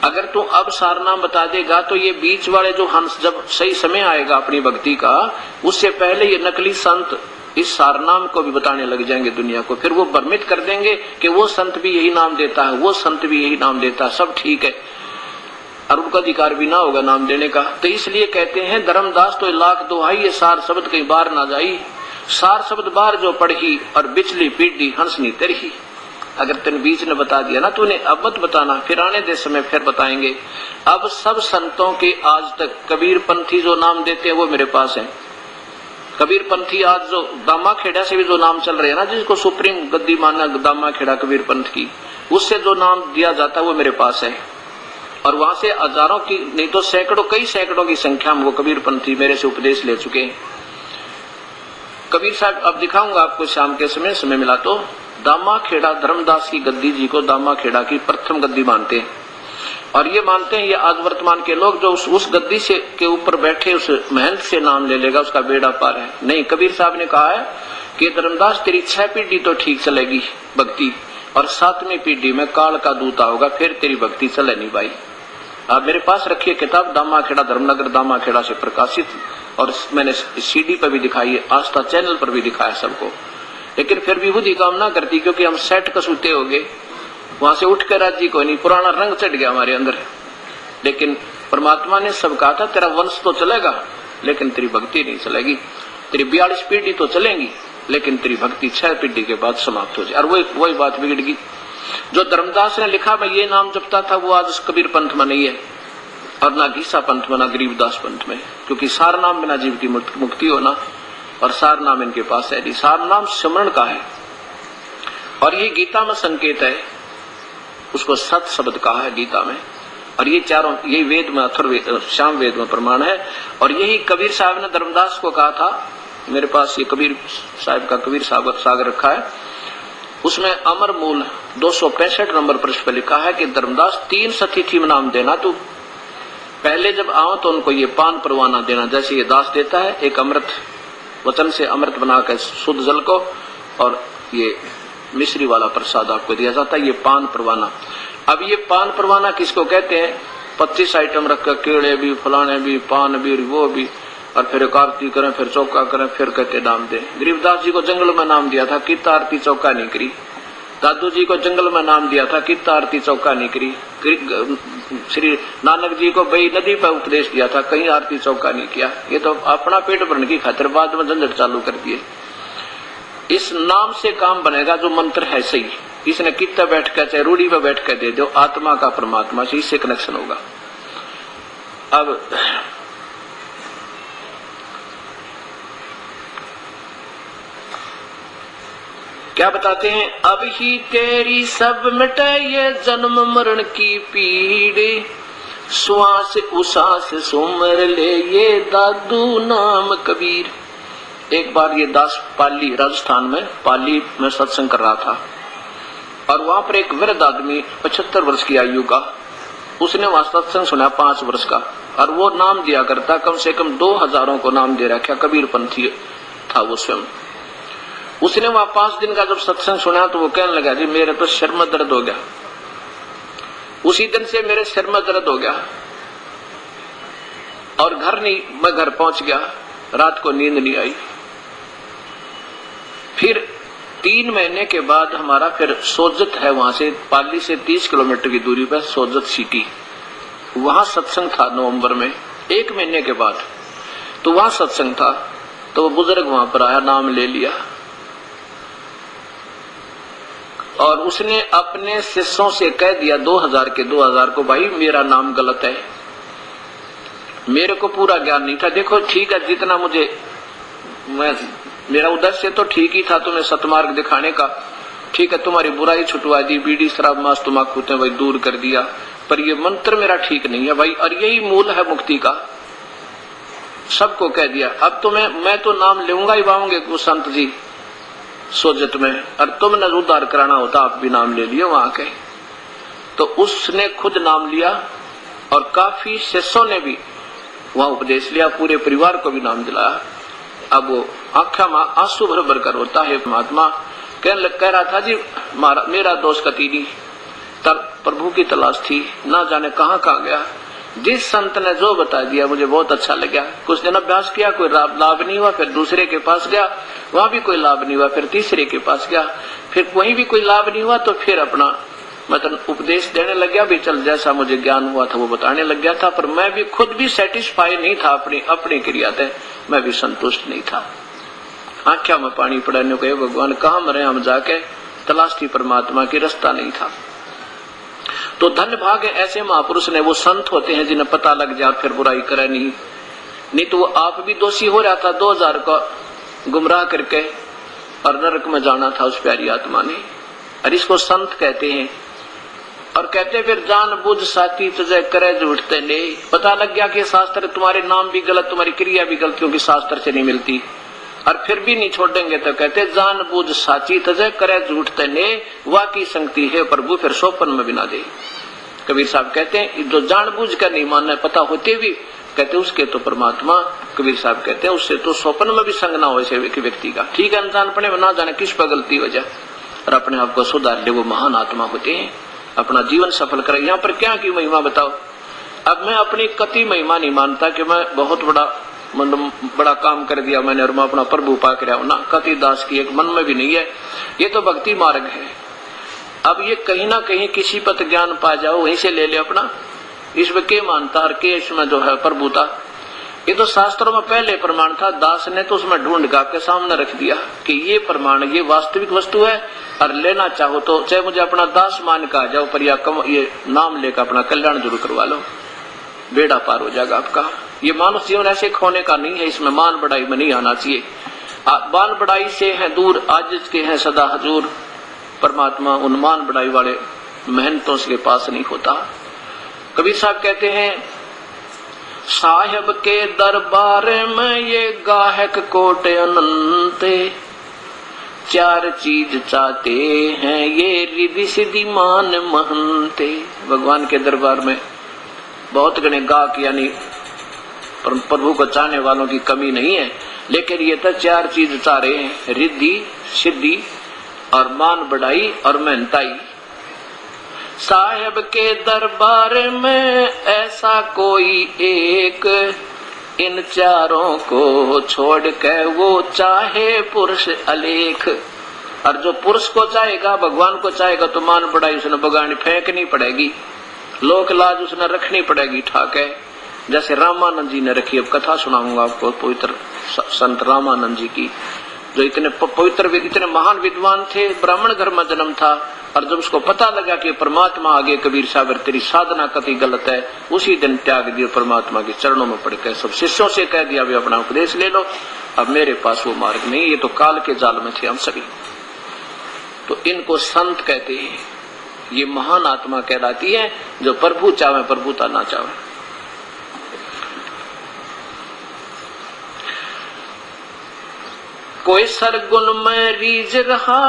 अगर तू अब सार नाम बता देगा तो ये बीच वाले जो हंस, जब सही समय आएगा अपनी भक्ति का, उससे पहले ये नकली संत इस सार नाम को भी बताने लग जाएंगे दुनिया को। फिर वो भ्रमित कर देंगे कि वो संत भी यही नाम देता है, वो संत भी यही नाम देता है, सब ठीक है, और उनका अधिकार भी ना होगा नाम देने का। तो इसलिए कहते हैं धर्मदास तो लाख दुहाई ये सार शब्द कहीं बाहर ना जाई। सार शब्द बाहर जो पढ़ी और बिचली पीढ़ी हंसनी तरही। अगर तेन बीच ने बता दिया ना तूने, अब मत बताना, फिर आने दे समय फिर बताएंगे। अब सब संतों के आज तक कबीर पंथी जो नाम देते हैं वो मेरे पास है। कबीर पंथी आज जो दामा खेड़ा से भी जो नाम चल रहे हैं ना, जिसको सुप्रीम गद्दी माना दामा खेड़ा कबीर पंथ की, उससे जो नाम दिया जाता है वो मेरे पास है। और वहां से हजारों की नहीं तो सैकड़ों, कई सैकड़ों की संख्या में वो कबीर पंथी मेरे से उपदेश ले चुके हैं। कबीर साहब अब दिखाऊंगा आपको शाम के समय मिला तो। दामा खेड़ा धर्मदास की गद्दी जी को दामा खेड़ा की प्रथम गद्दी मानते हैं, और ये मानते हैं ये आज वर्तमान के लोग जो उस गद्दी से के ऊपर बैठे उस महंत से नाम ले लेगा उसका बेड़ा पार है। नहीं, कबीर साहब ने कहा है कि धर्मदास तेरी 6 पीढ़ी तो ठीक चलेगी भक्ति, और 7वीं पीढ़ी में काल का दूता होगा, फिर तेरी भक्ति चले नहीं भाई। आप मेरे पास रखिए किताब दामा खेड़ा धर्मनगर दामा खेड़ा से प्रकाशित, और मैंने CD पर भी दिखाई है, आस्था चैनल पर भी दिखाया सबको। लेकिन फिर भी बुद्धि काम ना करती, क्योंकि हम सेट कसूते हो गए, वहां से उठ कर राजी को नहीं, पुराना रंग चढ़ गया हमारे अंदर। लेकिन परमात्मा ने सब कहा था तेरा वंश तो चलेगा लेकिन तेरी भक्ति नहीं चलेगी। तेरी 42 पीढ़ी तो चलेंगी लेकिन तेरी भक्ति 6 पीढ़ी के बाद समाप्त हो जाए। और वही बात बिगड़ गई। जो धर्मदास ने लिखा मैं ये नाम जपता था वो आज कबीर पंथ में नहीं है, और ना घीसा पंथ में ना गरीबदास पंथ में, क्योंकि सार नाम बिना जीव की मुक्ति होना, और सार नाम इनके पास है नहीं। सार नाम सिमरण का है, और ये गीता में संकेत है, उसको सत शब्द कहा है गीता में, और ये चारों यही वेद में अथर्ववेद श्याम वेद में प्रमाण है। और यही कबीर साहब ने धर्मदास को कहा था, मेरे पास ये कबीर साहब का कबीर सागर रखा है, उसमें अमर मूल 265 नंबर पृष्ठ पर लिखा है कि धर्मदास 3 सतिथि में नाम देना, तू पहले जब आओ तो उनको ये पान परवाना देना, जैसे ये दास देता है, एक अमृत वचन से अमृत बनाकर शुद्ध जल को, और ये मिश्री वाला प्रसाद आपको दिया जाता है, ये पान परवाना। अब ये पान परवाना किसको कहते हैं? 25 आइटम रखकर, केड़े भी, फलाने भी, पान भी, वो भी, और फिर एक आरती करें, फिर चौका करें, फिर कहते नाम दे। गरीबदास जी को जंगल में नाम दिया था, कित आरती चौका नहीं करी। दादू जी को जंगल में नाम दिया था, कित आरती चौका नहीं करी। श्री नानक जी को बई नदी पर उपदेश दिया था, कहीं आरती चौका नहीं किया। ये तो अपना पेट भरने की खातिर बाद में झंझट चालू कर दिए। इस नाम से काम बनेगा जो मंत्र है सही। इसने कितना बैठ कर चाहे रूढ़ी पर बैठ कर दे दो, आत्मा का परमात्मा से इससे कनेक्शन होगा। अब क्या बताते हैं? अब ही तेरी सब मिटे ये जन्म मरण की पीड़, श्वास उसास सुमर ले ये दादू नाम कबीर। एक बार ये दास पाली, राजस्थान में पाली में सत्संग कर रहा था, और वहां पर एक वृद्ध आदमी 75 वर्ष की आयु का, उसने वहां सत्संग सुना 5 वर्ष का, और वो नाम दिया करता, कम से कम 2000 को नाम दे रखा, कबीर पंथी था वो स्वयं। उसने वहां 5 दिन का जब सत्संग सुना तो वो कहने लगा, जी मेरे तो सिर में दर्द हो गया। उसी दिन से मेरे सिर में दर्द हो गया, और मैं घर पहुंच गया, रात को नींद नहीं आई। फिर 3 महीने के बाद हमारा फिर सोजत है, वहां से पाली से 30 किलोमीटर की दूरी पर सोजत सिटी, वहां सत्संग था नवंबर में, 1 महीने के बाद। तो वहां सत्संग था, तो वो बुजुर्ग वहां पर आया, नाम ले लिया और उसने अपने शिष्यों से कह दिया 2000 के 2000 को, भाई मेरा नाम गलत है, मेरे को पूरा ज्ञान नहीं था। देखो ठीक है, जितना मेरा उद्देश्य तो ठीक ही था, तुम्हें सतमार्ग दिखाने का, ठीक है, तुम्हारी बुराई छुटवा दी, बीड़ी शराब मांस तम्बाकू भाई दूर कर दिया, पर ये मंत्र मेरा ठीक नहीं है भाई, और यही मूल है मुक्ति का। सबको कह दिया। अब मैं तो नाम लूंगा ही पाऊंगे को संत जी सोजत में, और तुमने उद्धार कराना होता आप भी नाम ले लियो वहां के। तो उसने खुद नाम लिया और काफी शिष्यों ने भी वहां उपदेश लिया, पूरे परिवार को भी नाम दिलाया। अब वो आंखा में आंसू भर भर कर होता है महात्मा, कह रहा था जी मेरा दोष कती नहीं, तब प्रभु की तलाश थी, ना जाने कहाँ गया। जिस संत ने जो बता दिया मुझे बहुत अच्छा लगा। कुछ दिन अभ्यास किया, कोई लाभ नहीं हुआ, फिर दूसरे के पास गया, वहां भी कोई लाभ नहीं हुआ, फिर तीसरे के पास गया, फिर वहीं भी कोई लाभ नहीं हुआ, तो फिर अपना मतलब उपदेश देने लग गया भी, चल जैसा मुझे ज्ञान हुआ था वो बताने लग गया था। पर मैं भी खुद भी सेटिस्फाई नहीं था अपनी क्रिया से, मैं भी संतुष्ट नहीं था। आंखों में पानी पड़ाने को भगवान कहाँ मरे हम जाके, तलाश थी परमात्मा की, रास्ता नहीं था। तो धन्य भाग है ऐसे महापुरुष ने, वो संत होते हैं जिन्हें पता लग जाए फिर बुराई करे नहीं तो वो आप भी दोषी हो रहा था 2000 को गुमराह करके, और नरक में जाना था उस प्यारी आत्मा ने। और इसको संत कहते हैं। और कहते फिर जान बुझ साथी तुझे करे झूठते नहीं, पता लग गया कि शास्त्र तुम्हारे नाम भी गलत, तुम्हारी क्रिया भी गलत, क्योंकि शास्त्र से नहीं मिलती, और फिर भी नहीं छोड़ेंगे। तो कहते जान बुझ साची तुझे करे झूठते ने, वाकी संगति है प्रभु फिर सोपन में बिना दे। कबीर साहब कहते हैं जो जान बुझ कर नहीं मानना पता होते भी, कहते उसके तो परमात्मा, कबीर साहब कहते हैं उससे तो सोपन में भी संग ना हो ऐसे व्यक्ति का। ठीक है, अनजानपने में ना जाने किस पर गलती हो जाए और अपने आप को सुधार ले, वो महान आत्मा होते हैं, अपना जीवन सफल करे। यहाँ पर क्या की महिमा बताओ। अब मैं अपनी कति महिमा नहीं मानता कि मैं बहुत बड़ा काम कर दिया मैंने और मैं अपना प्रभु पा कर ना, कति दास की एक मन में भी नहीं है। ये तो भक्ति मार्ग है। अब ये कहीं ना कहीं किसी पत ज्ञान पा जाओ, वहीं से ले ले अपना, इसमें के मानता और के इसमें जो है प्रभुता। ये तो शास्त्रों में पहले प्रमाण था, दास ने तो उसमें ढूंढ गा के सामने रख दिया कि ये प्रमाण, ये वास्तविक वस्तु है, और लेना चाहो तो चाहे मुझे अपना दास मान का आ जाओ, पर ये नाम लेकर अपना कल्याण जरूर करवा लो, बेड़ा पार हो जाएगा आपका। ये मानव जीवन ऐसे खोने का नहीं है, इसमें मान बढ़ाई में नहीं आना चाहिए। मान बढ़ाई से है दूर, आज के हैं सदा हजूर। परमात्मा उन मान बढ़ाई वाले मेहनतों के पास नहीं होता। कबीर साहब कहते हैं साहेब के दरबार में ये गाहक कोटे अनंते, 4 चीज चाहते हैं ये रिधि सिद्धि मान महंते। भगवान के दरबार में बहुत गणे गाहक यानी प्रभु को चाहने वालों की कमी नहीं है, लेकिन ये तो 4 चीज चाह रहे हैं, रिद्धि सिद्धि और मान बढ़ाई और मेहनताई। साहेब के दरबार में ऐसा कोई एक, इन 4 को छोड़ के वो चाहे पुरुष अलेख। और जो पुरुष को चाहेगा, भगवान को चाहेगा, तो मान बढ़ाई उसने बगानी फेंकनी पड़ेगी, लोक लाज उसने रखनी पड़ेगी ठाके, जैसे रामानंद जी ने रखी। अब कथा सुनाऊंगा आपको पवित्र संत रामानंद जी की, जो इतने पवित्र इतने महान विद्वान थे, ब्राह्मण घर में जन्म था, और जब उसको पता लगा कि परमात्मा आगे कबीर साहब तेरी साधना कति गलत है, उसी दिन त्याग दिया, परमात्मा के चरणों में पड़ के सब शिष्यों से कह दिया वे अपना उपदेश ले लो, अब मेरे पास वो मार्ग नहीं, ये तो काल के जाल में थे हम सभी। तो इनको संत कहते हैं। ये महान आत्मा कहलाती है जो प्रभु चाहे प्रभुता ना चाहे। कोई सरगुन में रीझ रहा,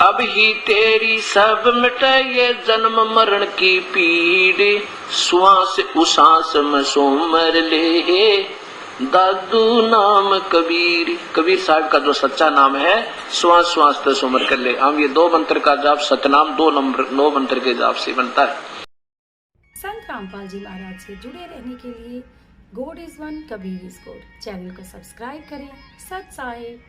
अब ही तेरी सब मिटे ये जन्म मरण की पीड़, श्वास उसास में सोमर ले दादू नाम कबीर। कबीर साहब का जो सच्चा नाम है, श्वास श्वास तो सोमर कर ले। हम ये 2 मंत्र का जाप सतनाम 2 मंत्र के जाप से बनता है। संत रामपाल जी महाराज से जुड़े रहने के लिए God is one, Kabir is God channel को सब्सक्राइब करें। सत साहिब।